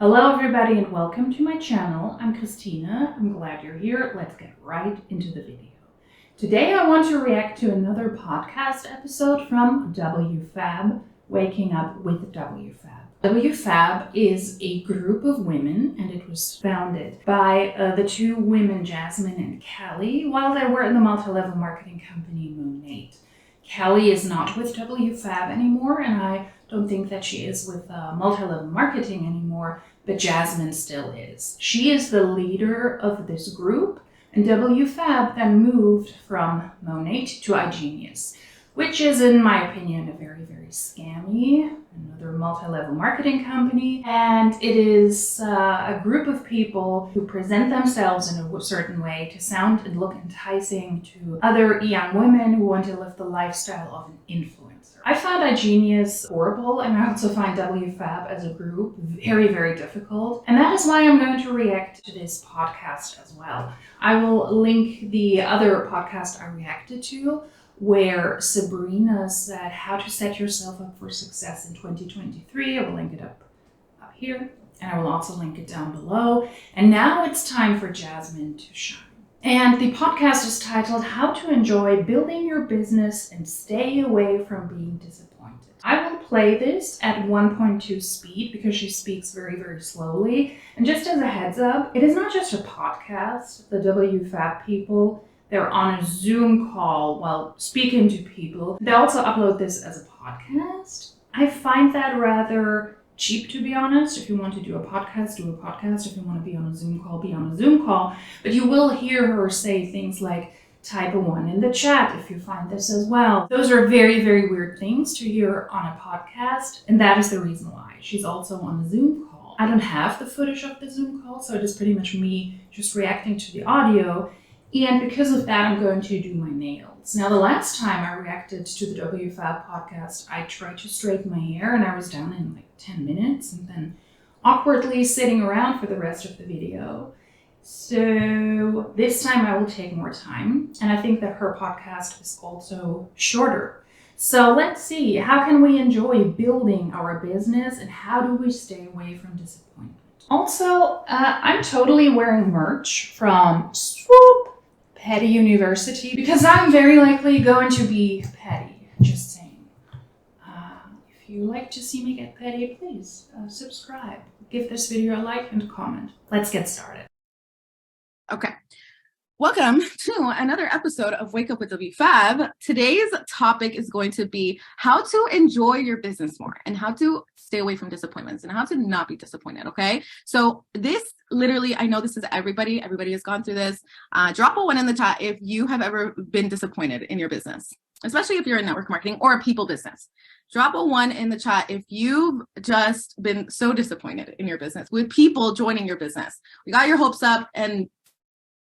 Hello everybody and welcome to my channel. I'm Christina. I'm glad you're here. Let's get right into the video. Today I want to react to another podcast episode from WFABB, Waking Up with WFABB. WFABB is a group of women and it was founded by the two women, Jasmine and Kelly, while they were in the multi-level marketing company Moon8. Kelly is not with WFABB anymore, and I don't think that she is with multi-level marketing anymore, but Jasmine still is. She is the leader of this group, and WFABB then moved from Moon8 to IGenius, which is, in my opinion, a very, very scammy, another multi-level marketing company. And it is a group of people who present themselves in a certain way to sound and look enticing to other young women who want to live the lifestyle of an influencer. I found IGenius horrible, and I also find WFABB as a group very, very difficult. And that is why I'm going to react to this podcast as well. I will link the other podcast I reacted to, where Sabrina said how to set yourself up for success in 2023. I will link it up here, and I will also link it down below. And now it's time for Jasmine to shine. And the podcast is titled How to Enjoy Building Your Business and Stay Away from Being Disappointed. I will play this at 1.2 speed because she speaks very, very slowly. And just as a heads up, it is not just a podcast. The WFABB people, they're on a Zoom call while speaking to people. They also upload this as a podcast. I find that rather cheap, to be honest. If you want to do a podcast, do a podcast. If you want to be on a Zoom call, be on a Zoom call. But you will hear her say things like, type a 1 in the chat if you find this as well. Those are very, very weird things to hear on a podcast, and that is the reason why. She's also on a Zoom call. I don't have the footage of the Zoom call, so it is pretty much me just reacting to the audio. And because of that, I'm going to do my nails. Now, the last time I reacted to the WFABB podcast, I tried to straighten my hair and I was done in like 10 minutes and then awkwardly sitting around for the rest of the video. So this time I will take more time, and I think that her podcast is also shorter. So let's see, how can we enjoy building our business and how do we stay away from disappointment? Also, I'm totally wearing merch from Swoop Petty University because I'm very likely going to be petty, just saying. If you like to see me get petty, please subscribe, give this video a like and comment. Let's get started. Okay, welcome to another episode of Wake Up with WFABB. Today's topic is going to be how to enjoy your business more and how to stay away from disappointments and how to not be disappointed, okay? So this literally, I know this is everybody has gone through this. Drop a 1 in the chat if you have ever been disappointed in your business, especially if you're in network marketing or a people business. Drop a 1 in the chat if you've just been so disappointed in your business with people joining your business. We got your hopes up and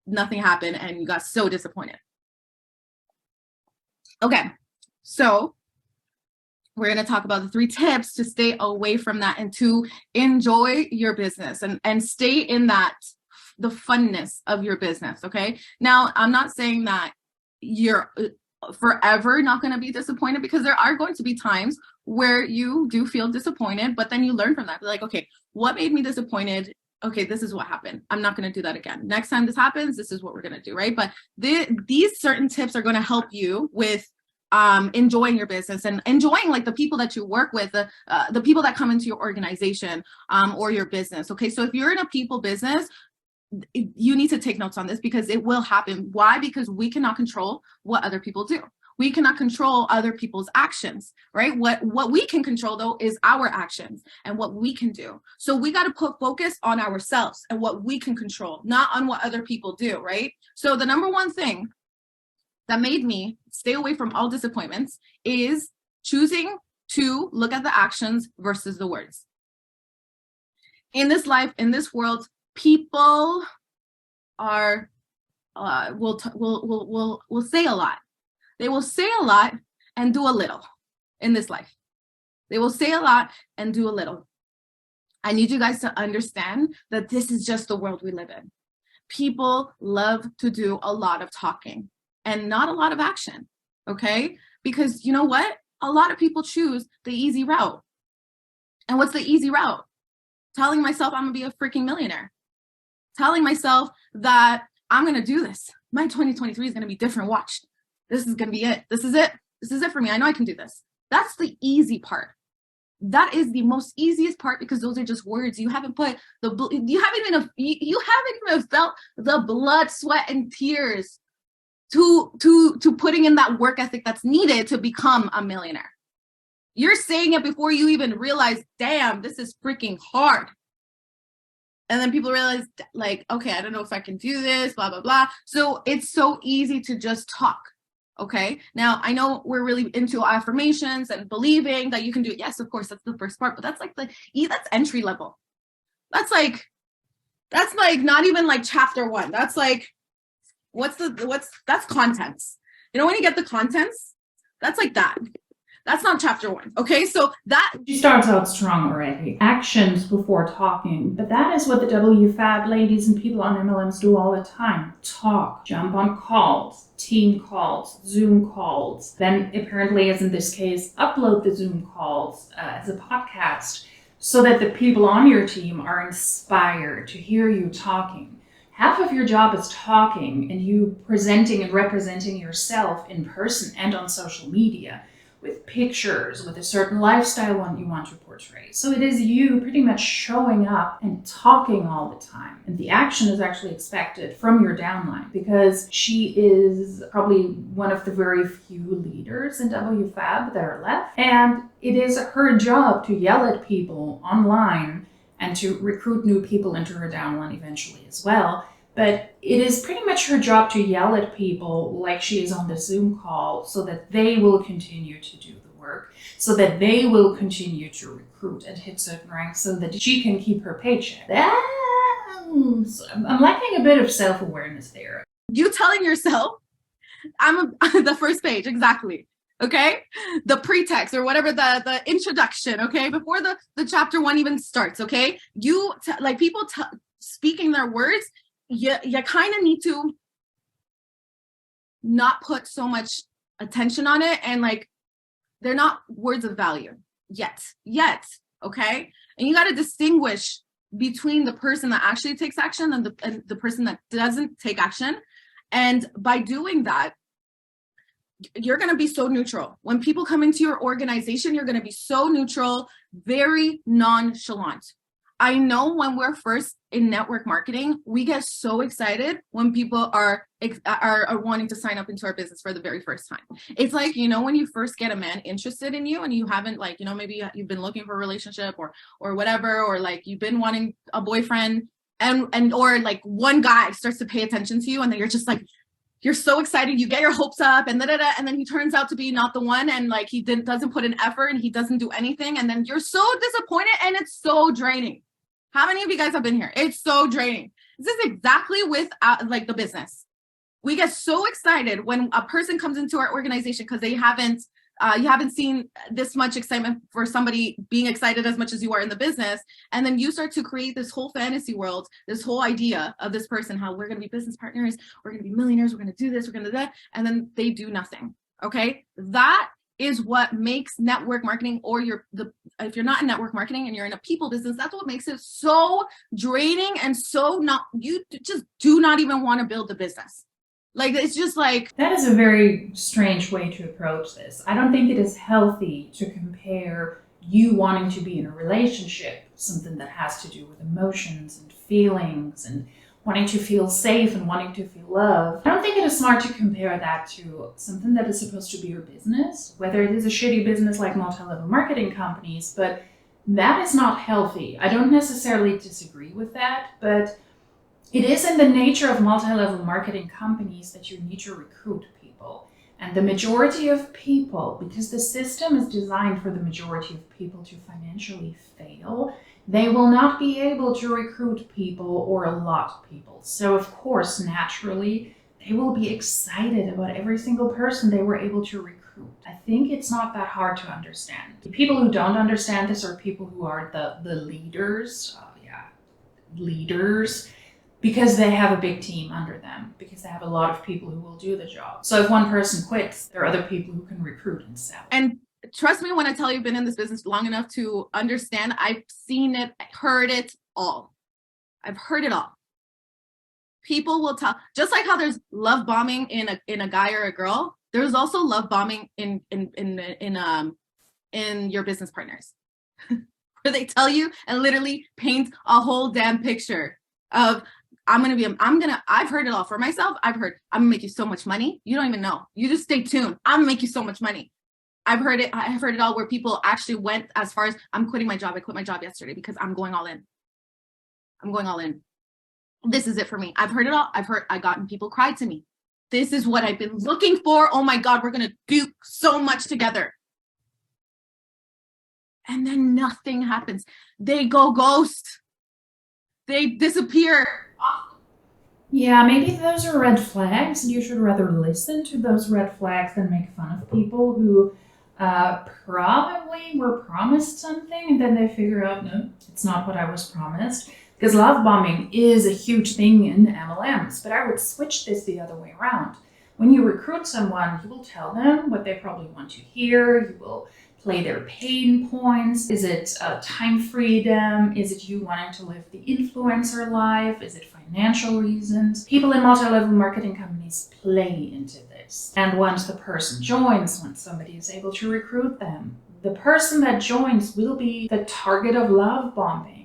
nothing happened and you got so disappointed. Okay, so we're going to talk about the 3 tips to stay away from that and to enjoy your business and stay in that, the funness of your business, okay? Now, I'm not saying that you're forever not going to be disappointed, because there are going to be times where you do feel disappointed, but then you learn from that. Be like, okay, what made me disappointed? Okay, this is what happened. I'm not going to do that again. Next time this happens, this is what we're going to do, right? But these certain tips are going to help you with enjoying your business and enjoying like the people that you work with, the people that come into your organization or your business. Okay, so if you're in a people business, you need to take notes on this because it will happen. Why? Because we cannot control what other people do. We cannot control other people's actions, right? What we can control, though, is our actions and what we can do. So we got to put focus on ourselves and what we can control, not on what other people do, right? So the number one thing that made me stay away from all disappointments is choosing to look at the actions versus the words. In this life, in this world, people are will say a lot. They will say a lot and do a little in this life. They will say a lot and do a little. I need you guys to understand that this is just the world we live in. People love to do a lot of talking and not a lot of action, okay? Because you know what? A lot of people choose the easy route. And what's the easy route? telling myself I'm gonna be a freaking millionaire, telling myself that I'm gonna do this. My 2023 is gonna be different. Watch, this is gonna be it. This is it. This is it for me. I know I can do this. That's the easy part. That is the most easiest part, because those are just words. You haven't put you haven't even felt the blood, sweat, and tears to putting in that work ethic that's needed to become a millionaire. You're saying it before you even realize, damn, this is freaking hard. And then people realize, like, okay, I don't know if I can do this, blah, blah, blah. So it's so easy to just talk. Okay. Now I know we're really into affirmations and believing that you can do it. Yes, of course, that's the first part, but that's like that's entry level. That's like not even like chapter 1. That's like, that's contents. You know, when you get the contents, that's like that. That's not chapter 1. Okay. So that she starts out strong already. Actions before talking. But that is what the WFABB ladies and people on MLMs do all the time. Talk, jump on calls, team calls, Zoom calls. Then apparently, as in this case, upload the Zoom calls as a podcast so that the people on your team are inspired to hear you talking. Half of your job is talking and you presenting and representing yourself in person and on social media, with pictures, with a certain lifestyle one you want to portray. So it is you pretty much showing up and talking all the time. And the action is actually expected from your downline, because she is probably one of the very few leaders in WFABB that are left. And it is her job to yell at people online and to recruit new people into her downline eventually as well. But it is pretty much her job to yell at people like she is on the Zoom call, so that they will continue to do the work, so that they will continue to recruit and hit certain ranks, so that she can keep her paycheck. I'm lacking a bit of self-awareness there. You telling yourself, the first page, exactly. Okay. The pretext or whatever, the introduction. Okay. Before the chapter 1 even starts. Okay. People speaking their words. You kind of need to not put so much attention on it, and like, they're not words of value yet, okay? And you got to distinguish between the person that actually takes action and the person that doesn't take action. And by doing that, you're going to be so neutral. When people come into your organization, you're going to be so neutral, very nonchalant. I know when we're first in network marketing, we get so excited when people are wanting to sign up into our business for the very first time. It's like, you know, when you first get a man interested in you and you haven't, like, you know, maybe you've been looking for a relationship or whatever, or like you've been wanting a boyfriend and or like one guy starts to pay attention to you, and then you're just like, you're so excited, you get your hopes up, and and then he turns out to be not the one, and like he doesn't put in effort and he doesn't do anything, and then you're so disappointed, and it's so draining. How many of you guys have been here? It's so draining. This is exactly with like the business. We get so excited when a person comes into our organization because you haven't seen this much excitement for somebody being excited as much as you are in the business. And then you start to create this whole fantasy world, this whole idea of this person, how we're going to be business partners, we're going to be millionaires, we're going to do this, we're going to do that. And then they do nothing. Okay. That is what makes network marketing, or if you're not in network marketing and you're in a people business, that's what makes it so draining and you just do not even want to build the business. Like, it's just like, that is a very strange way to approach this. I don't think it is healthy to compare you wanting to be in a relationship, something that has to do with emotions and feelings and wanting to feel safe and wanting to feel loved. I don't think it is smart to compare that to something that is supposed to be your business, whether it is a shitty business like multi-level marketing companies, but that is not healthy. I don't necessarily disagree with that, but it is in the nature of multi-level marketing companies that you need to recruit people. And the majority of people, because the system is designed for the majority of people to financially fail, they will not be able to recruit people or a lot of people. So of course, naturally, they will be excited about every single person they were able to recruit. I think it's not that hard to understand. The people who don't understand this are people who are the leaders, leaders, because they have a big team under them, because they have a lot of people who will do the job. So if one person quits, there are other people who can recruit and sell. And trust me when I tell you, I've been in this business long enough to understand. I've seen it, heard it all. I've heard it all. People will tell, just like how there's love bombing in a guy or a girl, there's also love bombing in your business partners, where they tell you and literally paint a whole damn picture of I've heard it all for myself. I've heard, I'm gonna make you so much money. You don't even know. You just stay tuned. I'm gonna make you so much money. I've heard it all where people actually went as far as, I'm quitting my job. I quit my job yesterday because I'm going all in. I'm going all in. This is it for me. I've heard it all. I gotten people cry to me. This is what I've been looking for. Oh my God, we're going to do so much together. And then nothing happens. They go ghost. They disappear. Yeah, maybe those are red flags, and you should rather listen to those red flags than make fun of people who probably were promised something and then they figure out, no, it's not what I was promised. Because love bombing is a huge thing in MLMs, but I would switch this the other way around. When you recruit someone, you will tell them what they probably want to hear. You will play their pain points. Is it time freedom? Is it you wanting to live the influencer life? Is it financial reasons? People in multi-level marketing companies play into this. And once the person joins, once somebody is able to recruit them, the person that joins will be the target of love bombing.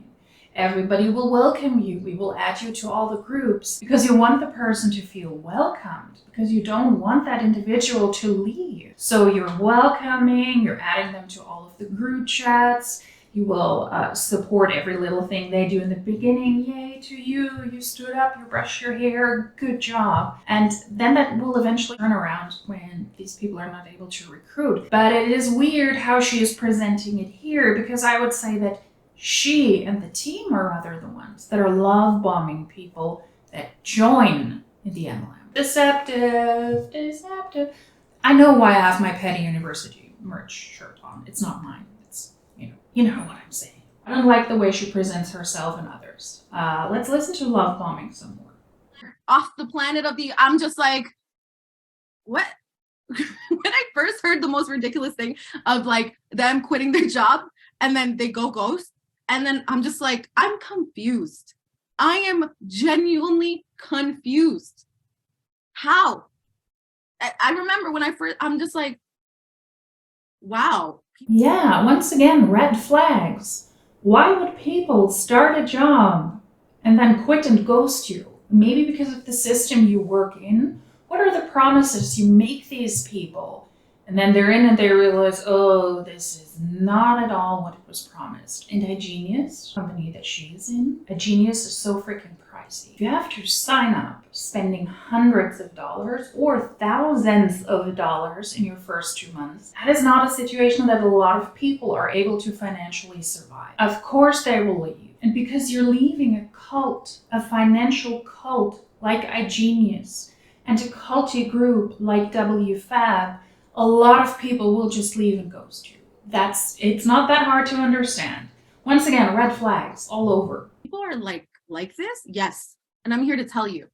Everybody will welcome you. We will add you to all the groups because you want the person to feel welcomed, because you don't want that individual to leave. So you're welcoming, you're adding them to all of the group chats. You will support every little thing they do in the beginning. Yay to you, you stood up, you brushed your hair, good job. And then that will eventually turn around when these people are not able to recruit. But it is weird how she is presenting it here, because I would say that she and the team are rather the ones that are love bombing people that join in the MLM. Deceptive. I know why I have my Petty University merch shirt on. It's not mine. It's, you know what I'm saying. I don't like the way she presents herself and others. Let's listen to love bombing some more. Off the planet of the, I'm just like, what? When I first heard the most ridiculous thing of like them quitting their job and then they go ghost. And then I'm just like, I'm confused. I am genuinely confused. How? I remember when I'm just like, wow. Yeah, once again, red flags. Why would people start a job and then quit and ghost you? Maybe because of the system you work in. What are the promises you make these people? And then they're in and they realize, oh, this is not at all what was promised. And IGenius, the company that she's in, IGenius is so freaking pricey. You have to sign up spending hundreds of dollars or thousands of dollars in your first 2 months. That is not a situation that a lot of people are able to financially survive. Of course they will leave. And because you're leaving a cult, a financial cult like IGenius, and a culty group like WFABB, a lot of people will just leave and ghost you. It's not that hard to understand. Once again, red flags all over. People are like this? Yes. And I'm here to tell you,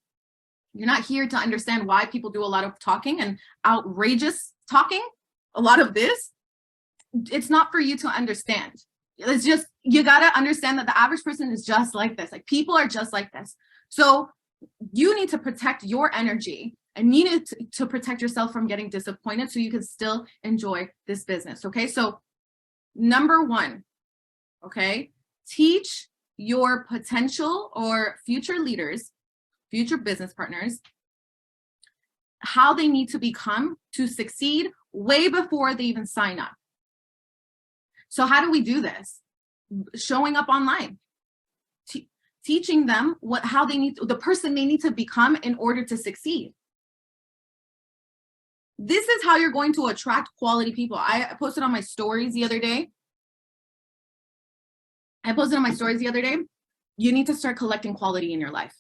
you're not here to understand why people do a lot of talking and outrageous talking. A lot of this, it's not for you to understand. It's just, you got to understand that the average person is just like this. Like, people are just like this. So you need to protect your energy and need to protect yourself from getting disappointed so you can still enjoy this business. Okay. So number one, okay, teach your potential or future leaders, future business partners, how they need to become to succeed way before they even sign up. So how do we do this? Showing up online, teaching them how they need, the person they need to become in order to succeed. This is how you're going to attract quality people. I posted on my stories the other day. You need to start collecting quality in your life.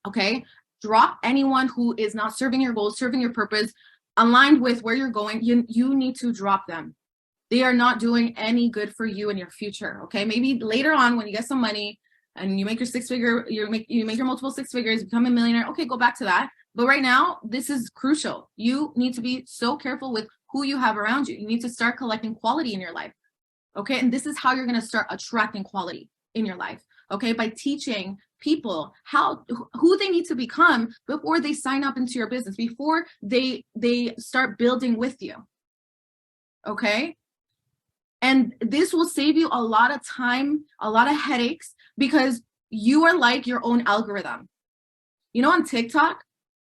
Okay? Drop anyone who is not serving your goals, serving your purpose, aligned with where you're going. You need to drop them. They are not doing any good for you in your future. Okay? Maybe later on when you get some money and you make your you make your multiple six figures, become a millionaire. Okay, go back to that. But right now, this is crucial. You need to be so careful with who you have around you. You need to start collecting quality in your life. Okay. And this is how you're going to start attracting quality in your life. Okay. By teaching people who they need to become before they sign up into your business, before they start building with you. Okay. And this will save you a lot of time, a lot of headaches, because you are like your own algorithm. You know, on TikTok,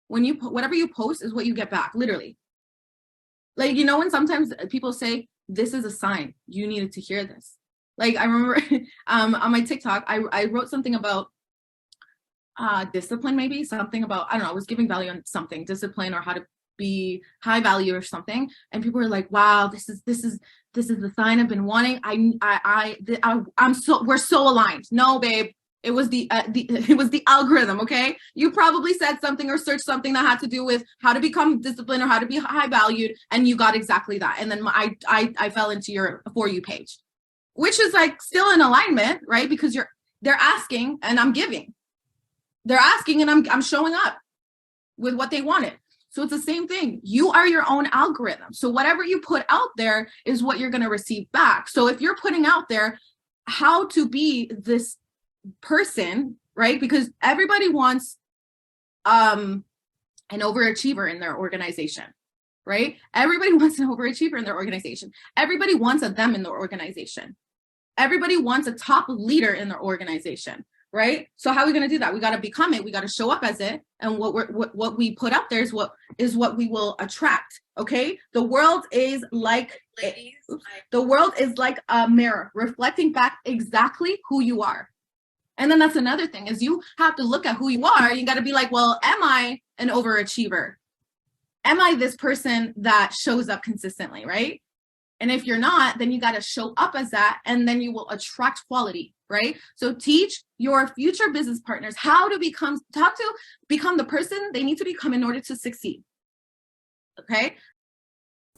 when you whatever you post is what you get back, literally. Like, you know, when sometimes people say, this is a sign, you needed to hear this. Like, I remember on my TikTok, I wrote something about discipline, maybe something about, I don't know, I was giving value on something, discipline, or how to be high value or something. And people were like, wow, this is the sign I've been wanting. We're so aligned. No, babe. It was the algorithm. Okay. You probably said something or searched something that had to do with how to become disciplined or how to be high valued. And you got exactly that. And then I fell into your For You page, which is like still in alignment, right? Because they're asking and I'm giving. They're asking and I'm showing up with what they wanted. So it's the same thing. You are your own algorithm. So whatever you put out there is what you're going to receive back. So if you're putting out there how to be this person, right? Because everybody wants an overachiever in their organization, right? Everybody wants an overachiever in their organization. Everybody wants a them in their organization. Everybody wants a top leader in their organization. Right? So how are we going to do that? We got to become it. We got to show up as it. And what we put up there is what we will attract. Okay. The world is like a mirror reflecting back exactly who you are. And then that's another thing is you have to look at who you are. You got to be like, well, am I an overachiever? Am I this person that shows up consistently? Right? And if you're not, then you got to show up as that, and then you will attract quality, right? So teach your future business partners how to become the person they need to become in order to succeed. Okay?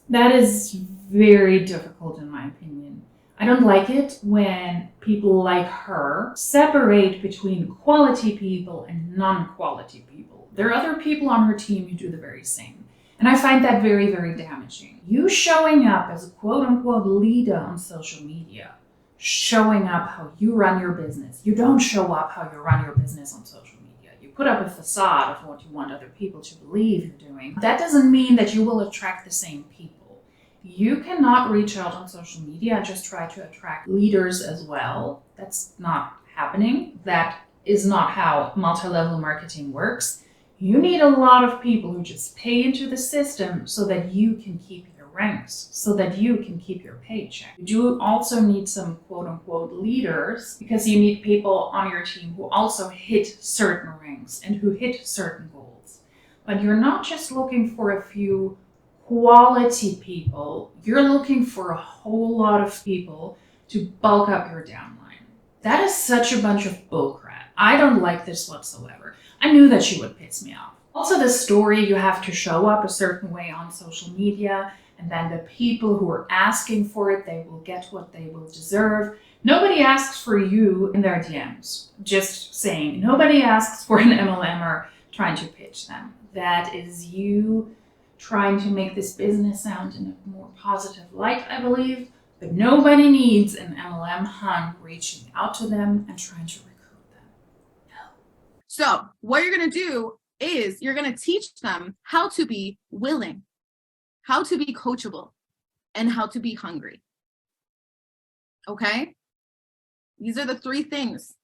That is very difficult in my opinion. I don't like it when people like her separate between quality people and non-quality people. There are other people on her team who do the very same. And I find that very, very damaging. You showing up as a quote unquote leader on social media, showing up how you run your business. You don't show up how you run your business on social media. You put up a facade of what you want other people to believe you're doing. That doesn't mean that you will attract the same people. You cannot reach out on social media and just try to attract leaders as well. That's not happening. That is not how multi-level marketing works. You need a lot of people who just pay into the system so that you can keep your ranks, so that you can keep your paycheck. You do also need some quote unquote leaders because you need people on your team who also hit certain ranks and who hit certain goals. But you're not just looking for a few quality people, you're looking for a whole lot of people to bulk up your downline. That is such a bunch of bullcrap. I don't like this whatsoever. I knew that she would piss me off. Also, the story, you have to show up a certain way on social media, and then the people who are asking for it, they will get what they will deserve. Nobody asks for you in their DMs. Just saying, nobody asks for an MLMer trying to pitch them. That is you trying to make this business sound in a more positive light, I believe. But nobody needs an MLM hun reaching out to them and trying to recruit them. No. So what you're going to do is you're going to teach them how to be willing, how to be coachable, and how to be hungry. Okay? These are the three things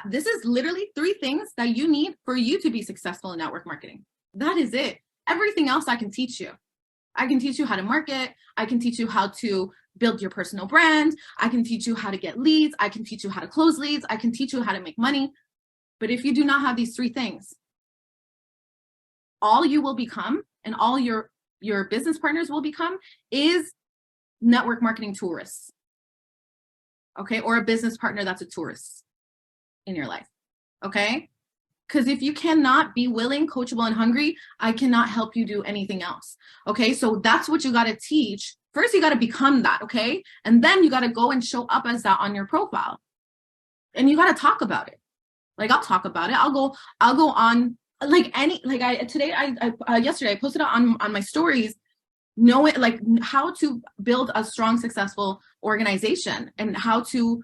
this is literally three things that you need for you to be successful in network marketing. That is it. Everything else I can teach you. I can teach you how to market. I can teach you how to build your personal brand. I can teach you how to get leads. I can teach you how to close leads. I can teach you how to make money. But if you do not have these three things, all you will become and all your business partners will become is network marketing tourists. Okay? Or a business partner that's a tourist in your life. Okay? Because if you cannot be willing, coachable, and hungry, I cannot help you do anything else. Okay? So that's what you got to teach. First, you got to become that. Okay? And then you got to go and show up as that on your profile. And you got to talk about it. Like, I'll talk about it. I'll go on yesterday I posted it on my stories know it, like how to build a strong, successful organization and how to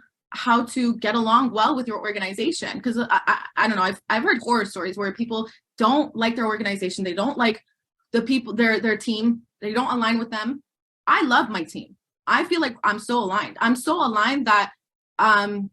get along well with your organization. Because I don't know, I've heard horror stories where people don't like their organization, they don't like the people, their team, they don't align with them. I love my team. I feel like I'm so aligned. I'm so aligned that I've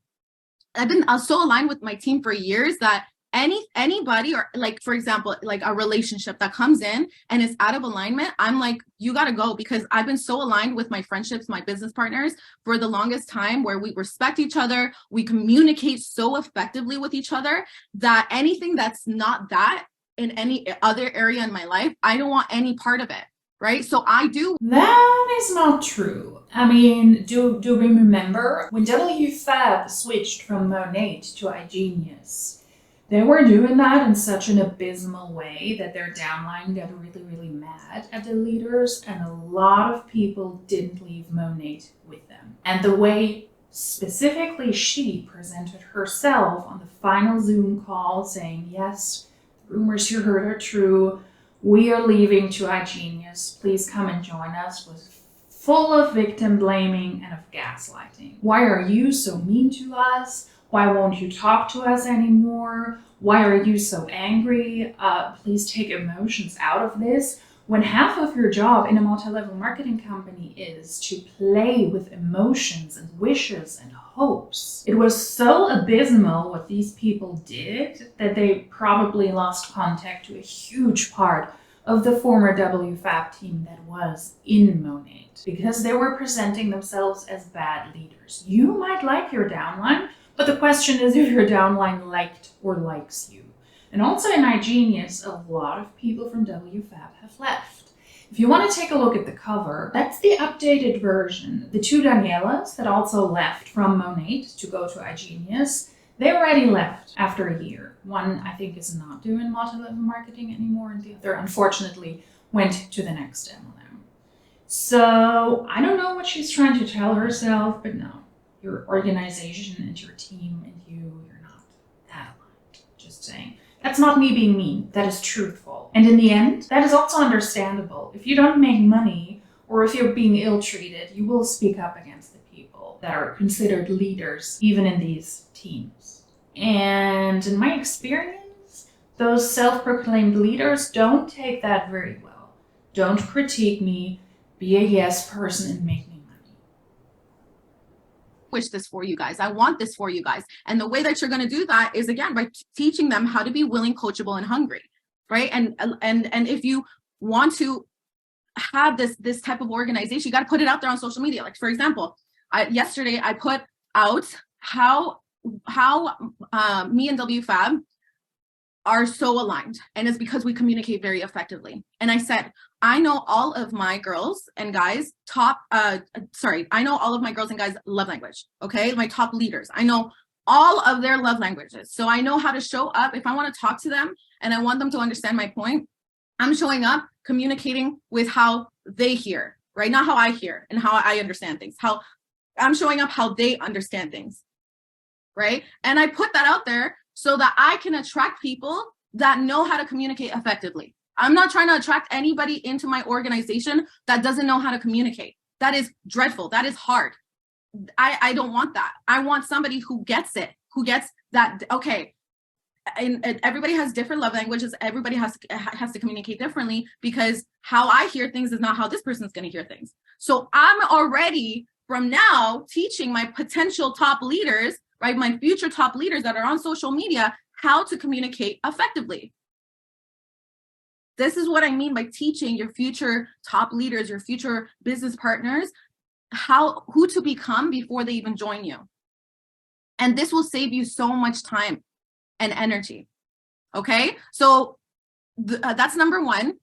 been so aligned with my team for years that anybody, or like, for example, like a relationship that comes in and is out of alignment, I'm like, you got to go, because I've been so aligned with my friendships, my business partners for the longest time, where we respect each other, we communicate so effectively with each other, that anything that's not that in any other area in my life, I don't want any part of it. Right. So I do. That is not true. I mean, do we remember when WFABB switched from Monate to IGenius? They were doing that in such an abysmal way that their downline got really, really mad at the leaders, and a lot of people didn't leave Monate with them. And the way specifically she presented herself on the final Zoom call, saying, yes, the rumors you heard are true, we are leaving to IGenius, please come and join us, was full of victim blaming and of gaslighting. Why are you so mean to us? Why won't you talk to us anymore? Why are you so angry? Please take emotions out of this. When half of your job in a multi-level marketing company is to play with emotions and wishes and hopes. It was so abysmal what these people did that they probably lost contact to a huge part of the former WFABB team that was in Monate, because they were presenting themselves as bad leaders. You might like your downline, but the question is if your downline liked or likes you. And also in IGenius, a lot of people from WFABB have left. If you want to take a look at the cover, that's the updated version. The two Danielas that also left from Monate to go to IGenius, they already left after a year. One, I think, is not doing multi-level marketing anymore, and the other, unfortunately, went to the next MLM. So I don't know what she's trying to tell herself, but no, your organization and your team and you're not that aligned. Just saying. That's not me being mean. That is truthful. And in the end, that is also understandable. If you don't make money, or if you're being ill-treated, you will speak up against the people that are considered leaders, even in these teams. And in my experience, those self-proclaimed leaders don't take that very well. Don't critique me, be a yes person and make me money. Wish this for you guys. I want this for you guys. And the way that you're going to do that is, again, by teaching them how to be willing, coachable, and hungry, right? And if you want to have this type of organization, you got to put it out there on social media. Like, for example, yesterday I put out how me and WFABB are so aligned, and it's because we communicate very effectively. And I said, I know all of my girls and guys I know all of my girls and guys love language. Okay, my top leaders, I know all of their love languages, so I know how to show up. If I want to talk to them and I want them to understand my point, I'm showing up, communicating with how they hear, right? Not how I hear and how I understand things. How I'm showing up, how they understand things, right? And I put that out there so that I can attract people that know how to communicate effectively. I'm not trying to attract anybody into my organization that doesn't know how to communicate. That is dreadful. That is hard. I don't want that. I want somebody who gets it, who gets that, okay, and everybody has different love languages. Everybody has to communicate differently, because how I hear things is not how this person's going to hear things. So I'm already from now teaching my potential top leaders, right, my future top leaders that are on social media, how to communicate effectively. This is what I mean by teaching your future top leaders, your future business partners, who to become before they even join you. And this will save you so much time and energy. Okay, so that's number one.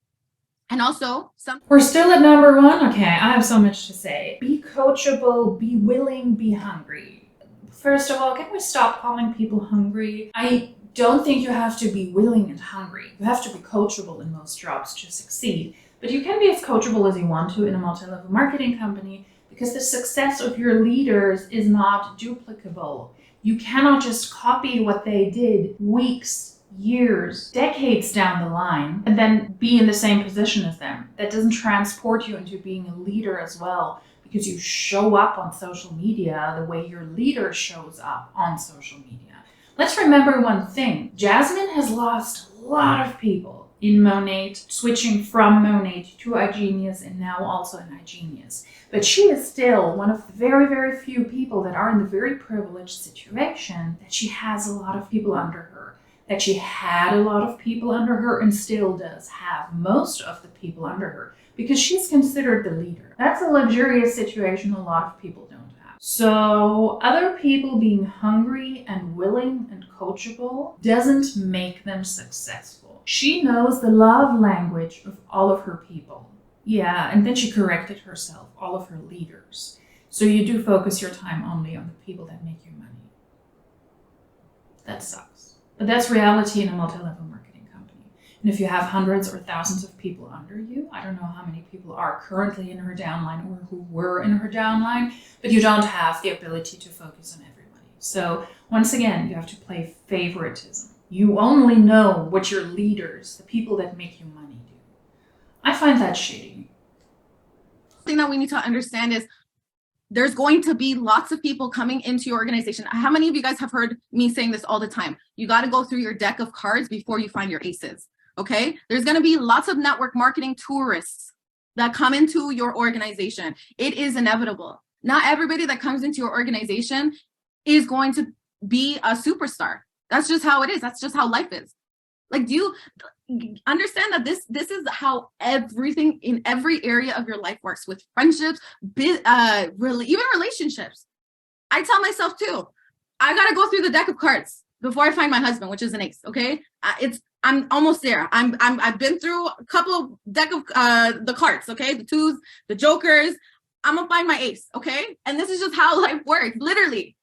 And also, we're still at number one. Okay, I have so much to say. Be coachable, be willing, be hungry. First of all, can we stop calling people hungry? I don't think you have to be willing and hungry. You have to be coachable in most jobs to succeed. But you can be as coachable as you want to in a multi-level marketing company, because the success of your leaders is not duplicable. You cannot just copy what they did weeks, years, decades down the line, and then be in the same position as them. That doesn't transport you into being a leader as well, because you show up on social media the way your leader shows up on social media. Let's remember one thing. Jasmine has lost a lot of people in Monat, switching from Monat to IGenius and now also in IGenius. But she is still one of the very, very few people that are in the very privileged situation that she has a lot of people under her, that she had a lot of people under her and still does have most of the people under her because she's considered the leader. That's a luxurious situation a lot of people don't have. So other people being hungry and willing and coachable doesn't make them successful. She knows the love language of all of her people. Yeah, and then she corrected herself, all of her leaders. So you do focus your time only on the people that make you money. That sucks. But that's reality in a multi-level marketing company. And if you have hundreds or thousands of people under you, I don't know how many people are currently in her downline or who were in her downline, but you don't have the ability to focus on everybody. So once again, you have to play favoritism. You only know what your leaders, the people that make you money, do. I find that shady. The thing that we need to understand is there's going to be lots of people coming into your organization. How many of you guys have heard me saying this all the time? You got to go through your deck of cards before you find your aces, okay? There's going to be lots of network marketing tourists that come into your organization. It is inevitable. Not everybody that comes into your organization is going to be a superstar. That's just how it is. That's just how life is. Like, do you understand that this is how everything in every area of your life works, with friendships, even relationships? I tell myself too, I got to go through the deck of cards before I find my husband, which is an ace. Okay. I'm almost there. I've been through a couple of deck of the cards. Okay. The twos, the jokers. I'm gonna find my ace. Okay. And this is just how life works. Literally.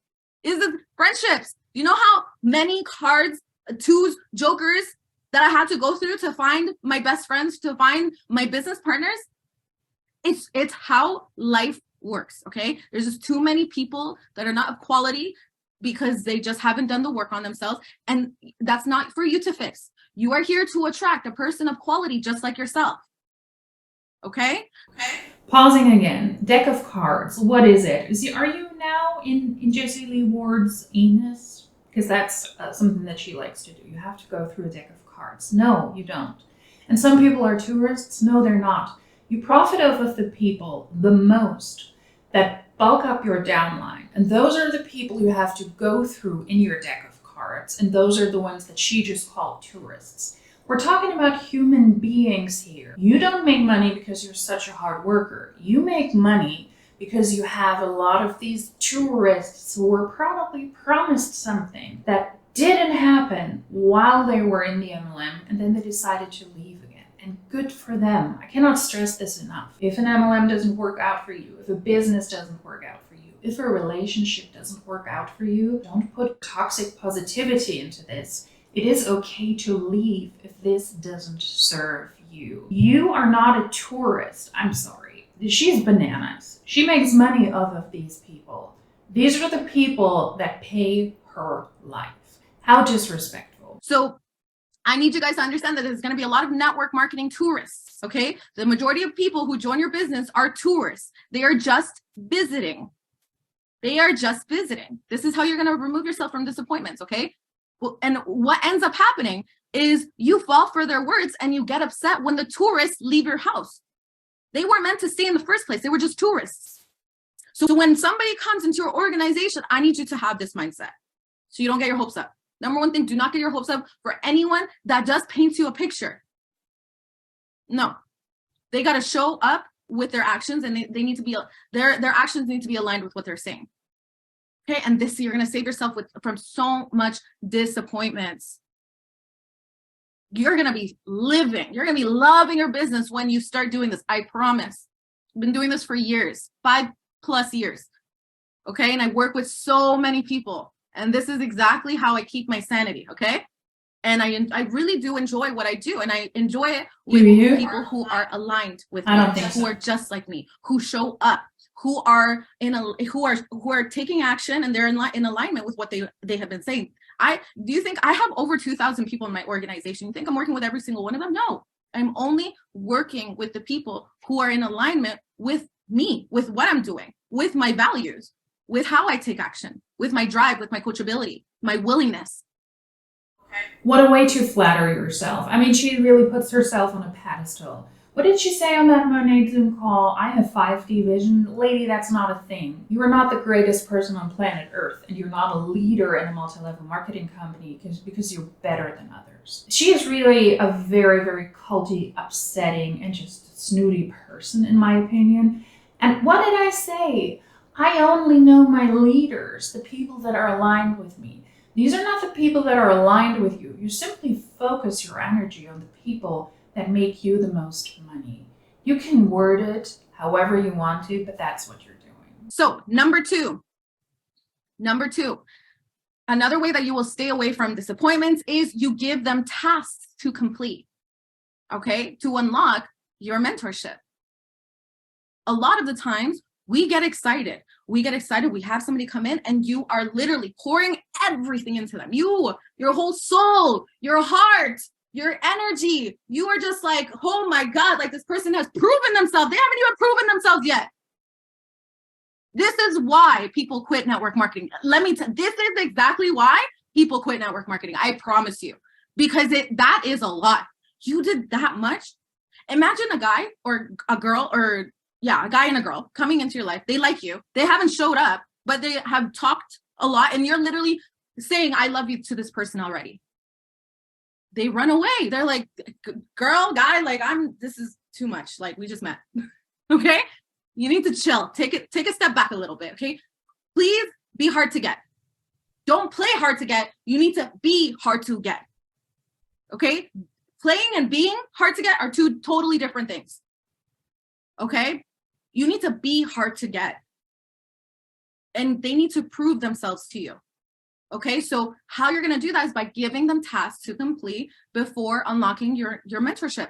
Is the friendships. You know how many cards, twos, jokers that I had to go through to find my best friends, to find my business partners? It's how life works, okay? There's just too many people that are not of quality because they just haven't done the work on themselves, and that's not for you to fix. You are here to attract a person of quality just like yourself, okay? Pausing again, deck of cards, what is it? Are you now in Jessie Lee Ward's anus? Because that's something that she likes to do. You have to go through a deck of cards. No, you don't. And some people are tourists. No, they're not. You profit off of the people the most that bulk up your downline. And those are the people you have to go through in your deck of cards. And those are the ones that she just called tourists. We're talking about human beings here. You don't make money because you're such a hard worker. You make money because you have a lot of these tourists who were probably promised something that didn't happen while they were in the MLM, and then they decided to leave again. And good for them. I cannot stress this enough. If an MLM doesn't work out for you, if a business doesn't work out for you, if a relationship doesn't work out for you, don't put toxic positivity into this. It is okay to leave if this doesn't serve you. You are not a tourist. I'm sorry. She's bananas. She makes money off of these people. These are the people that pay her life. How disrespectful. So I need you guys to understand that there's going to be a lot of network marketing tourists, okay? The majority of people who join your business are tourists. They are just visiting. They are just visiting. This is how you're going to remove yourself from disappointments, okay? Well, and what ends up happening is you fall for their words and you get upset when the tourists leave your house. They weren't meant to stay in the first place. They were just tourists. So when somebody comes into your organization, I need you to have this mindset so you don't get your hopes up. Number one thing, do not get your hopes up for anyone that just paints you a picture. No, they got to show up with their actions, and they need to be, their actions need to be aligned with what they're saying. Okay, and this, you're going to save yourself from so much disappointments. You're going to be living, you're going to be loving your business when you start doing this. I promise. I've been doing this for years, 5+ years. Okay, and I work with so many people, and this is exactly how I keep my sanity. Okay, and I really do enjoy what I do, and I enjoy it with people who are aligned with me, who are just like me, who show up, who are taking action, and they're in alignment with what they have been saying. Do you think I have over 2,000 people in my organization? You think I'm working with every single one of them? No, I'm only working with the people who are in alignment with me, with what I'm doing, with my values, with how I take action, with my drive, with my coachability, my willingness. What a way to flatter yourself. I mean, she really puts herself on a pedestal. What did she say on that Monday Zoom call? I have 5D vision. Lady, that's not a thing. You are not the greatest person on planet Earth, and you're not a leader in a multi-level marketing company because you're better than others. She is really a very, very culty, upsetting, and just snooty person, in my opinion. And what did I say? I only know my leaders, the people that are aligned with me. These are not the people that are aligned with you. You simply focus your energy on the people that make you the most money. You can word it however you want to, but that's what you're doing. So number two, another way that you will stay away from disappointments is you give them tasks to complete, okay, to unlock your mentorship. A lot of the times we get excited. We have somebody come in and you are literally pouring everything into them. Your whole soul, your heart, your energy. You are just like, oh my God, like this person has proven themselves. They haven't even proven themselves yet. This is why people quit network marketing. This is exactly why people quit network marketing. I promise you, because that is a lot. You did that much. Imagine a guy or a girl a guy and a girl coming into your life. They like you. They haven't showed up, but they have talked a lot. And you're literally saying, I love you to this person already. They run away. They're like, girl, guy, like this is too much. Like we just met. Okay. You need to chill. Take a step back a little bit. Okay. Please be hard to get. Don't play hard to get. You need to be hard to get. Okay. Playing and being hard to get are two totally different things. Okay. You need to be hard to get. And they need to prove themselves to you. Okay, so how you're going to do that is by giving them tasks to complete before unlocking your mentorship.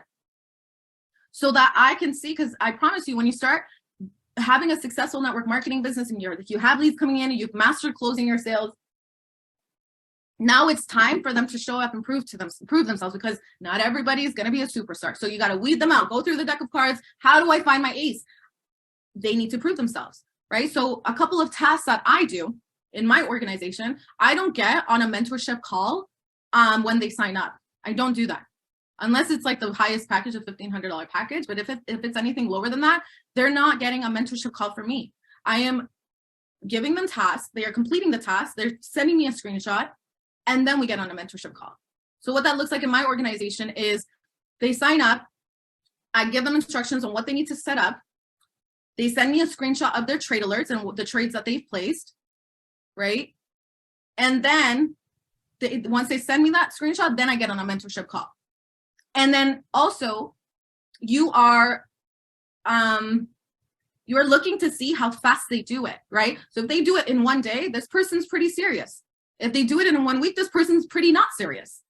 So that I can see, because I promise you, when you start having a successful network marketing business and you have leads coming in and you've mastered closing your sales, now it's time for them to show up and prove themselves, because not everybody is going to be a superstar. So you got to weed them out, go through the deck of cards. How do I find my ace? They need to prove themselves, right? So a couple of tasks that I do in my organization, I don't get on a mentorship call when they sign up. I don't do that unless it's like the highest package, of $1,500 package. But if it's anything lower than that, they're not getting a mentorship call from me. I am giving them tasks. They are completing the tasks. They're sending me a screenshot, and then we get on a mentorship call. So what that looks like in my organization is they sign up. I give them instructions on what they need to set up. They send me a screenshot of their trade alerts and the trades that they've placed. Right. And then once they send me that screenshot, then I get on a mentorship call. And then also you're looking to see how fast they do it. Right. So if they do it in one day, this person's pretty serious. If they do it in 1 week, this person's pretty not serious.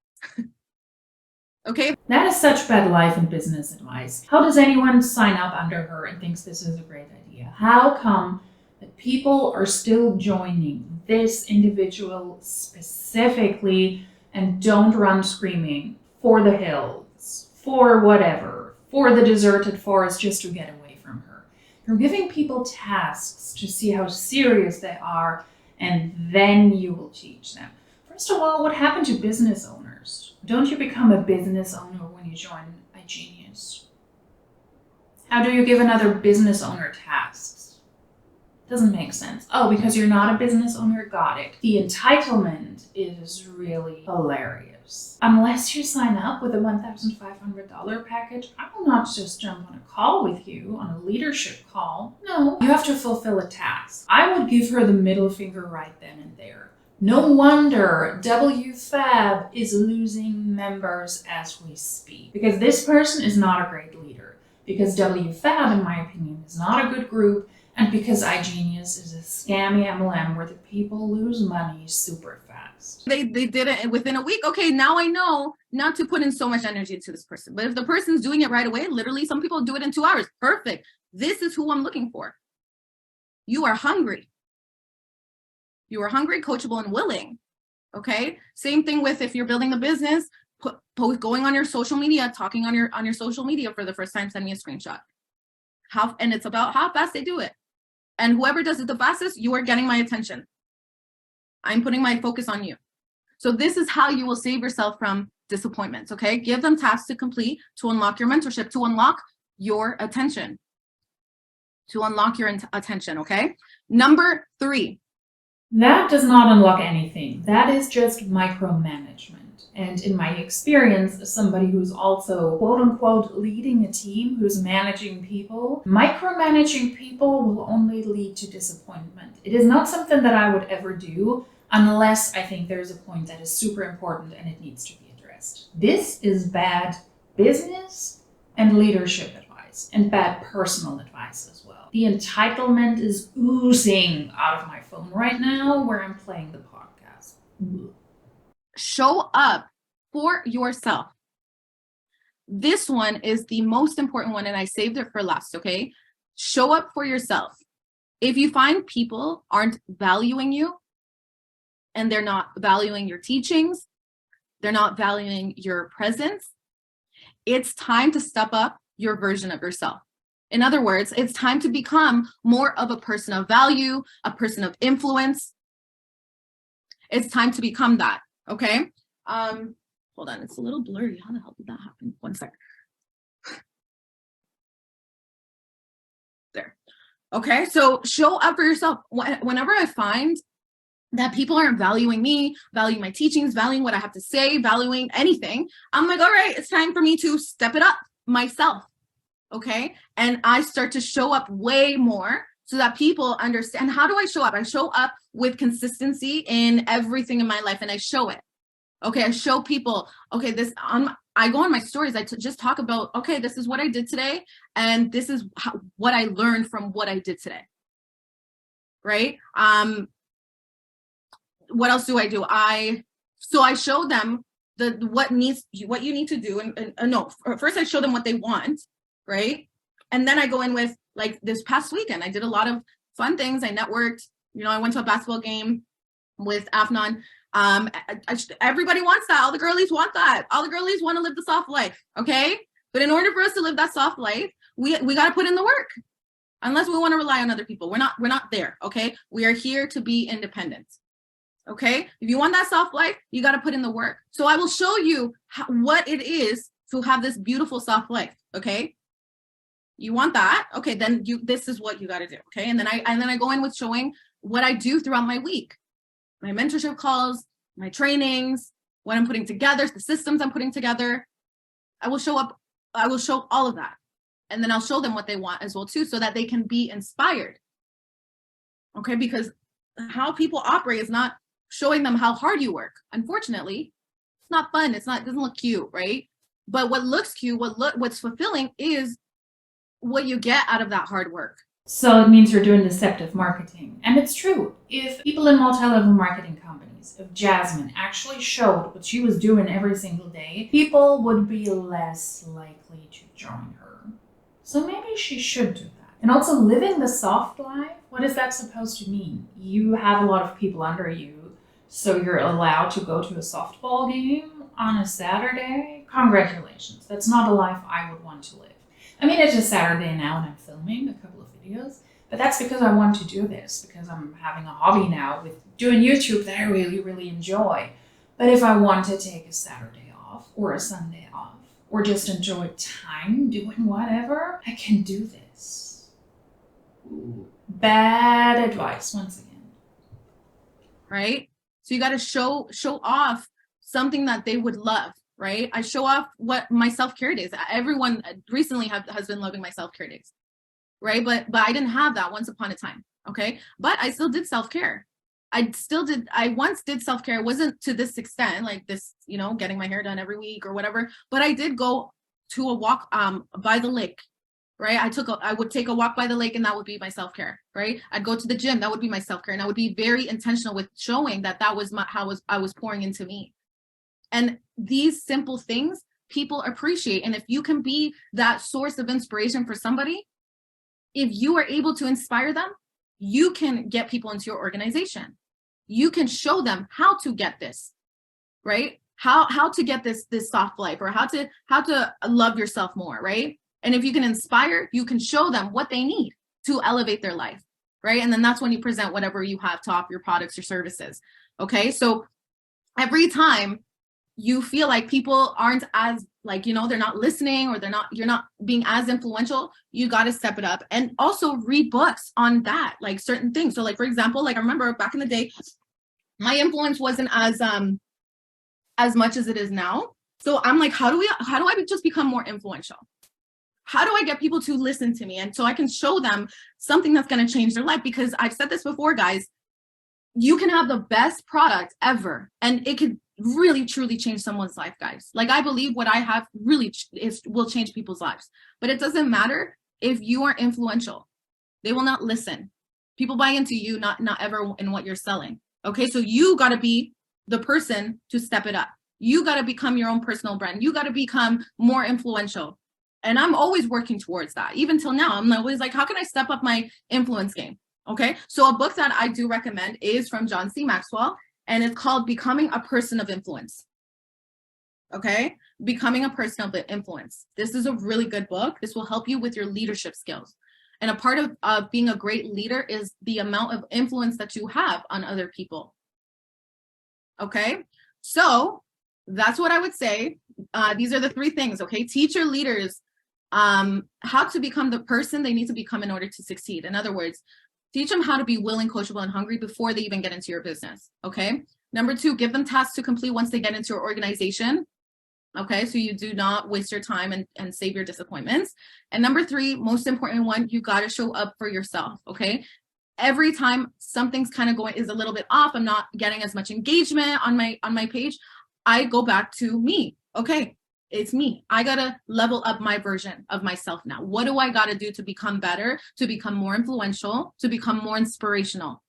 Okay. That is such bad life and business advice. How does anyone sign up under her and thinks this is a great idea? How come that people are still joining this individual specifically and don't run screaming for the hills, for whatever, for the deserted forest just to get away from her? You're giving people tasks to see how serious they are, and then you will teach them. First of all, what happened to business owners? Don't you become a business owner when you join IGenius? How do you give another business owner tasks? Doesn't make sense. Oh, because you're not a business owner? Got it. The entitlement is really hilarious. Unless you sign up with a $1,500 package, I will not just jump on a call with you, on a leadership call. No, you have to fulfill a task. I would give her the middle finger right then and there. No wonder WFABB is losing members as we speak, because this person is not a great leader, because WFABB, in my opinion, is not a good group, and because IGenius is a scammy MLM where the people lose money super fast. They did it within a week. Okay, now I know not to put in so much energy into this person. But if the person's doing it right away, literally some people do it in 2 hours. Perfect. This is who I'm looking for. You are hungry. You are hungry, coachable, and willing Okay. Same thing with if you're building a business, going on your social media, talking on your social media for the first time, send me a screenshot. And it's about how fast they do it. And whoever does it the fastest, you are getting my attention. I'm putting my focus on you. So this is how you will save yourself from disappointments. Okay. Give them tasks to complete to unlock your mentorship, to unlock your attention. Okay. Number 3. That does not unlock anything. That is just micromanagement. And in my experience, as somebody who's also quote unquote leading a team, who's managing people, micromanaging people will only lead to disappointment. It is not something that I would ever do unless I think there's a point that is super important and it needs to be addressed. This is bad business and leadership advice, and bad personal advice as well. The entitlement is oozing out of my phone right now where I'm playing the podcast. Show up for yourself. This one is the most important one, and I saved it for last, okay? Show up for yourself. If you find people aren't valuing you, and they're not valuing your teachings, they're not valuing your presence, it's time to step up your version of yourself. In other words, it's time to become more of a person of value, a person of influence. It's time to become that, okay? Hold on, it's a little blurry. How the hell did that happen? One second. There. Okay, so show up for yourself. Whenever I find that people aren't valuing me, valuing my teachings, valuing what I have to say, valuing anything, I'm like, all right, it's time for me to step it up myself. Okay. And I start to show up way more so that people understand. How do I show up? I show up with consistency in everything in my life, and I show it. Okay. I show people, okay, I go on my stories. I just talk about, okay, this is what I did today. And this is what I learned from what I did today. Right. What else do I do? I show them what you need to do. And first I show them what they want. Right. And then I go in with, like, this past weekend, I did a lot of fun things. I networked, I went to a basketball game with Afnan. Everybody wants that. All the girlies want that. All the girlies want to live the soft life. Okay. But in order for us to live that soft life, we got to put in the work, unless we want to rely on other people. We're not there. Okay. We are here to be independent. Okay. If you want that soft life, you got to put in the work. So I will show you what it is to have this beautiful soft life. Okay. You want that? Okay, then this is what you got to do. Okay. And then I go in with showing what I do throughout my week, my mentorship calls, my trainings, what I'm putting together, the systems I'm putting together. I will show all of that. And then I'll show them what they want as well too, so that they can be inspired. Okay. Because how people operate is not showing them how hard you work. Unfortunately, it's not fun. It doesn't look cute. Right. But what looks cute, what's fulfilling is what you get out of that hard work. So it means you're doing deceptive marketing. And it's true. If people in multi-level marketing companies, if Jasmine actually showed what she was doing every single day, people would be less likely to join her. So maybe she should do that. And also, living the soft life, what is that supposed to mean? You have a lot of people under you, so you're allowed to go to a softball game on a Saturday? Congratulations. That's not a life I would want to live. I mean, it's just Saturday now and I'm filming a couple of videos, but that's because I want to do this, because I'm having a hobby now with doing YouTube that I really, really enjoy. But if I want to take a Saturday off or a Sunday off or just enjoy time doing whatever, I can do this. Ooh, bad advice once again. Right? So you got to show off something that they would love. Right? I show off what my self-care days. Everyone recently has been loving my self-care days. Right? But I didn't have that once upon a time. Okay. But I still did self-care. I once did self-care. It wasn't to this extent, like this, getting my hair done every week or whatever, but I did go to a walk by the lake. Right? I would take a walk by the lake, and that would be my self-care. Right? I'd go to the gym. That would be my self-care. And I would be very intentional with showing that was I was pouring into me. And these simple things people appreciate. And if you can be that source of inspiration for somebody, if you are able to inspire them, you can get people into your organization. you can show them how to get this, right? How to get this soft life, or how to love yourself more, right? And if you can inspire, you can show them what they need to elevate their life, right? And then that's when you present whatever you have to offer, your products or services. Okay, so every time you feel like people aren't as, like, you know, they're not listening, or you're not being as influential, you got to step it up. And also read books on that, like certain things. So like, for example, like I remember back in the day, my influence wasn't as much as it is now. So I'm like, how do I just become more influential? How do I get people to listen to me? And so I can show them something that's going to change their life. Because I've said this before, guys, you can have the best product ever, and it could really truly change someone's life, guys. Like, I believe what I have really will change people's lives. But it doesn't matter if you are influential. They will not listen. People buy into you, not ever in what you're selling. Okay, so you got to be the person to step it up. You got to become your own personal brand. You got to become more influential. And I'm always working towards that. Even till now, I'm always like, how can I step up my influence game? Okay, so a book that I do recommend is from John C. Maxwell, and it's called Becoming a Person of Influence. Okay, Becoming a Person of Influence. This is a really good book. This will help you with your leadership skills. And a part of being a great leader is the amount of influence that you have on other people. Okay, so that's what I would say. These are the three things. Okay, teach your leaders how to become the person they need to become in order to succeed. In other words, teach them how to be willing, coachable, and hungry before they even get into your business. Okay. Number 2, give them tasks to complete once they get into your organization. Okay, so you do not waste your time and save your disappointments. And number 3, most important one, you got to show up for yourself. Okay, every time something's kind of is a little bit off, I'm not getting as much engagement on my page, I go back to me. Okay, it's me. I gotta level up my version of myself now. What do I gotta do to become better, to become more influential, to become more inspirational?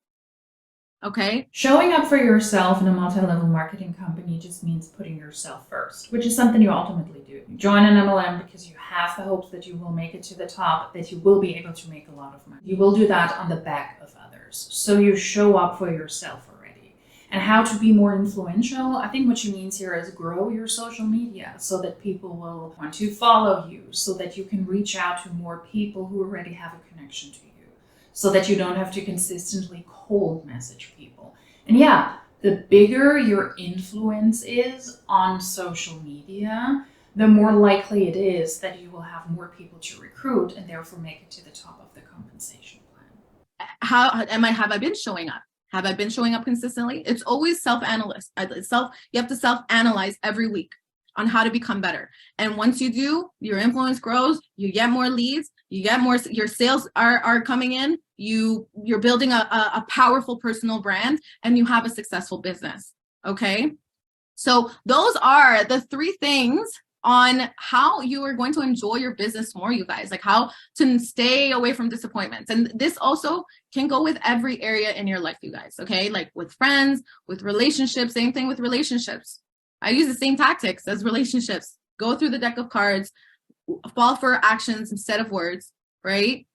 Okay. Showing up for yourself in a multi-level marketing company just means putting yourself first, which is something you ultimately do. You join an MLM because you have the hopes that you will make it to the top, that you will be able to make a lot of money. You will do that on the back of others. So you show up for yourself already. And how to be more influential, I think what she means here is grow your social media so that people will want to follow you, so that you can reach out to more people who already have a connection to you, so that you don't have to consistently cold message people. And yeah, the bigger your influence is on social media, the more likely it is that you will have more people to recruit and therefore make it to the top of the compensation plan. Have I been showing up? Have I been showing up consistently? It's always self-analyze. You have to self-analyze every week on how to become better. And once you do, your influence grows, you get more leads, you get more, your sales are coming in, you're building a powerful personal brand, and you have a successful business. Okay. So those are the 3 things on how you are going to enjoy your business more, you guys, like how to stay away from disappointments. And this also can go with every area in your life, you guys. Okay. Like with friends, with relationships, same thing with relationships. I use the same tactics as relationships. Go through the deck of cards, fall for actions instead of words, right?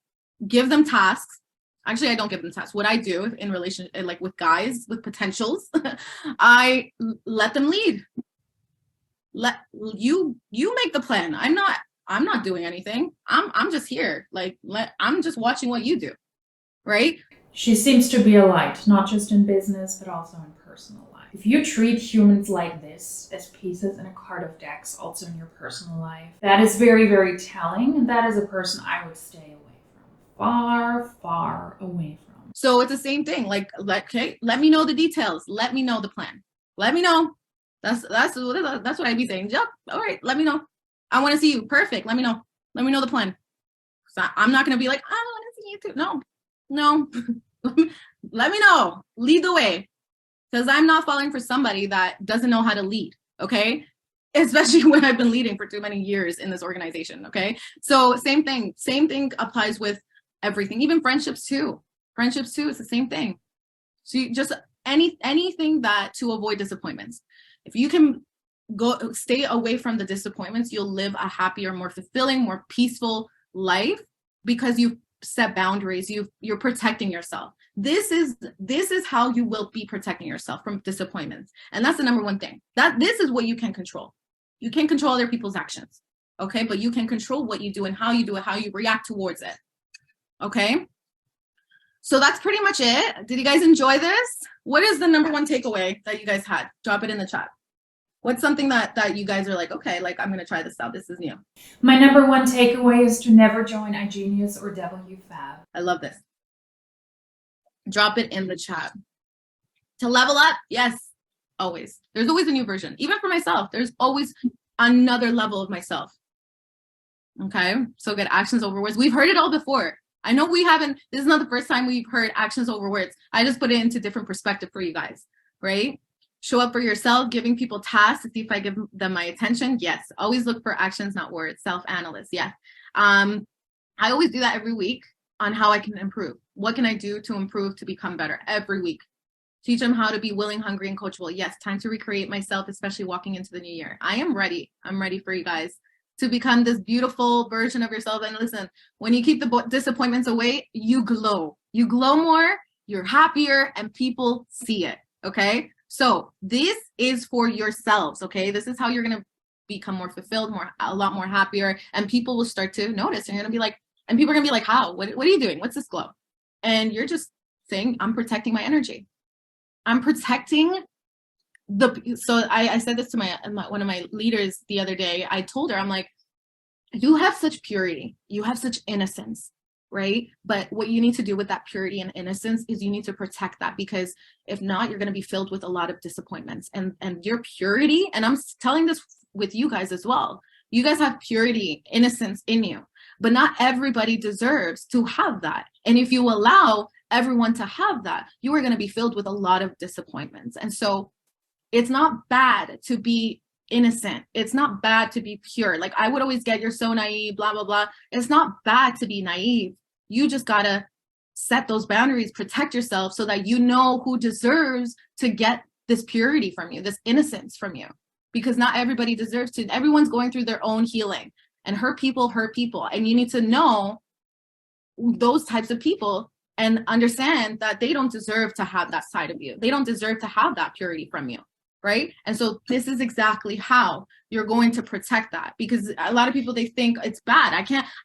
Give them tasks. Actually, I don't give them tasks. What I do in relation, like with guys, with potentials, I let them lead. Let you make the plan. I'm not doing anything. I'm just here. I'm just watching what you do, right? She seems to be a light, not just in business, but also in personal life. If you treat humans like this, as pieces in a card of decks, also in your personal life, that is very, very telling. And that is a person I would stay away from. Far, far away from. So it's the same thing. Okay, let me know the details. Let me know the plan. Let me know. That's what I'd be saying. Yep. All right. Let me know. I want to see you. Perfect. Let me know. Let me know the plan. So I'm not going to be like, I want to see you too. No. Let me know. Lead the way. Because I'm not falling for somebody that doesn't know how to lead. Okay. Especially when I've been leading for too many years in this organization. Okay. So same thing applies with everything, even friendships too. Friendships too is the same thing. So you just anything that to avoid disappointments. If you can stay away from the disappointments, you'll live a happier, more fulfilling, more peaceful life because you set boundaries, you're protecting yourself. This is how you will be protecting yourself from disappointments. And that's the number one thing. This is what you can control. You can't control other people's actions. Okay, but you can control what you do and how you do it, how you react towards it. Okay, so that's pretty much it. Did you guys enjoy this? What is the number one takeaway that you guys had? Drop it in the chat. What's something that you guys are like, okay, like I'm gonna try this out. This is new. My number one takeaway is to never join IGenius or WFABB. I love this. Drop it in the chat. To level up, yes, always. There's always a new version. Even for myself, there's always another level of myself. Okay, so get actions over words. We've heard it all before. I know we haven't, this is not the first time we've heard actions over words. I just put it into different perspective for you guys, right? Show up for yourself, giving people tasks to see if I give them my attention. Yes, always look for actions, not words. Self-analyst, yes. I always do that every week on how I can improve. What can I do to improve to become better every week? Teach them how to be willing, hungry, and coachable. Yes, time to recreate myself, especially walking into the new year. I am ready. I'm ready for you guys to become this beautiful version of yourself. And listen, when you keep the disappointments away, you glow. You glow more, you're happier, and people see it, okay? So this is for yourselves, okay? This is how you're gonna become more fulfilled, a lot more happier, and people will start to notice. And you're gonna be like, and people are gonna be like, how? What are you doing? What's this glow? And you're just saying, I'm protecting my energy. I'm protecting so I said this to one of my leaders the other day. I told her, I'm like, you have such purity, you have such innocence, right? But what you need to do with that purity and innocence is you need to protect that, because if not, you're going to be filled with a lot of disappointments. And your purity, and I'm telling this with you guys as well, you guys have purity, innocence in you, but not everybody deserves to have that. And if you allow everyone to have that, you are going to be filled with a lot of disappointments. And so it's not bad to be innocent. It's not bad to be pure. Like I would always get, you're so naive, blah, blah, blah. It's not bad to be naive. You just got to set those boundaries, protect yourself so that you know who deserves to get this purity from you, this innocence from you, because not everybody deserves to. Everyone's going through their own healing, and hurt people. And you need to know those types of people and understand that they don't deserve to have that side of you. They don't deserve to have that purity from you. Right? And so this is exactly how you're going to protect that, because a lot of people, they think it's bad.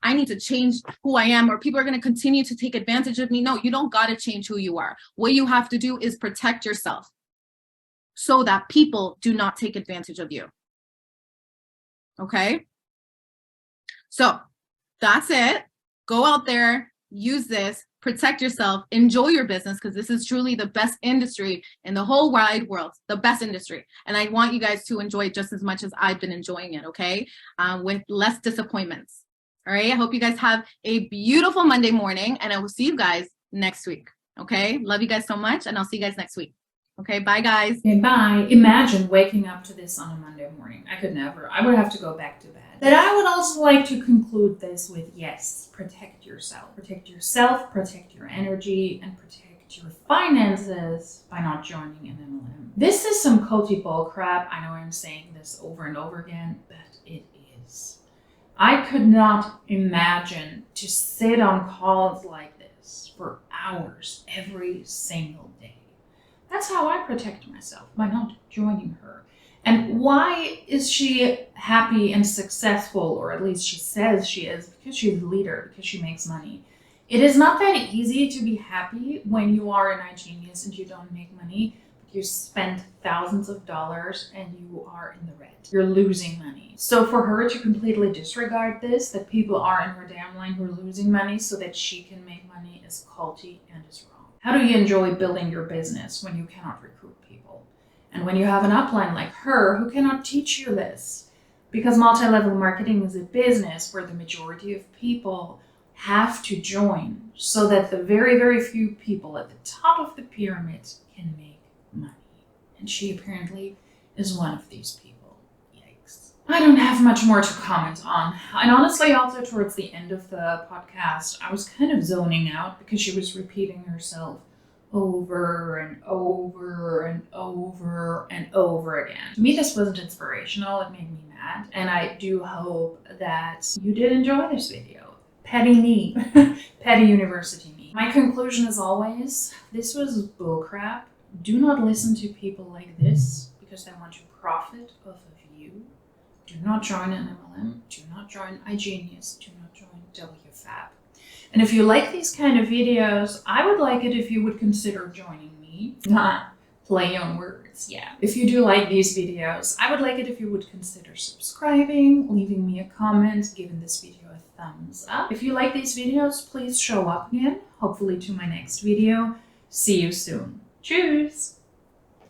I need to change who I am, or people are going to continue to take advantage of me. No, you don't got to change who you are. What you have to do is protect yourself so that people do not take advantage of you. Okay? So that's it. Go out there, use this, protect yourself, enjoy your business, because this is truly the best industry in the whole wide world, the best industry. And I want you guys to enjoy it just as much as I've been enjoying it, okay? With less disappointments. All right, I hope you guys have a beautiful Monday morning, and I will see you guys next week, okay? Love you guys so much, and I'll see you guys next week. Okay, bye guys. Okay, bye. Imagine waking up to this on a Monday morning. I could never. I would have to go back to bed. But I would also like to conclude this with, yes, protect yourself. Protect yourself, protect your energy, and protect your finances by not joining an MLM. This is some CULTY bull crap. I know I'm saying this over and over again, but it is. I could not imagine to sit on calls like this for hours every single day. That's how I protect myself, by not joining her. And why is she happy and successful, or at least she says she is? Because she's a leader, because she makes money. It is not that easy to be happy when you are an IGenius and you don't make money, but you spend thousands of dollars and you are in the red. You're losing money. So for her to completely disregard this, that people are in her downline who are losing money so that she can make money, is CULTY and is wrong. How do you enjoy building your business when you cannot recruit people? And when you have an upline like her who cannot teach you this? Because multi-level marketing is a business where the majority of people have to join so that the very, very few people at the top of the pyramid can make money. And she apparently is one of these people. Yikes. I don't have much more to comment on. And honestly, also towards the end of the podcast, I was kind of zoning out because she was repeating herself over and over and over and over again. To me, this wasn't inspirational. It made me mad. And I do hope that you did enjoy this video. petty me. Petty university me. My conclusion is always, this was bullcrap. Do not listen to people like this because they want to profit off of you. Do not join an MLM. Do not join IGenius. Do not join WFABB. And if you like these kind of videos, I would like it if you would consider joining me. Play on words, yeah. If you do like these videos, I would like it if you would consider subscribing, leaving me a comment, giving this video a thumbs up. If you like these videos, please show up again, hopefully to my next video. See you soon. Tschüss!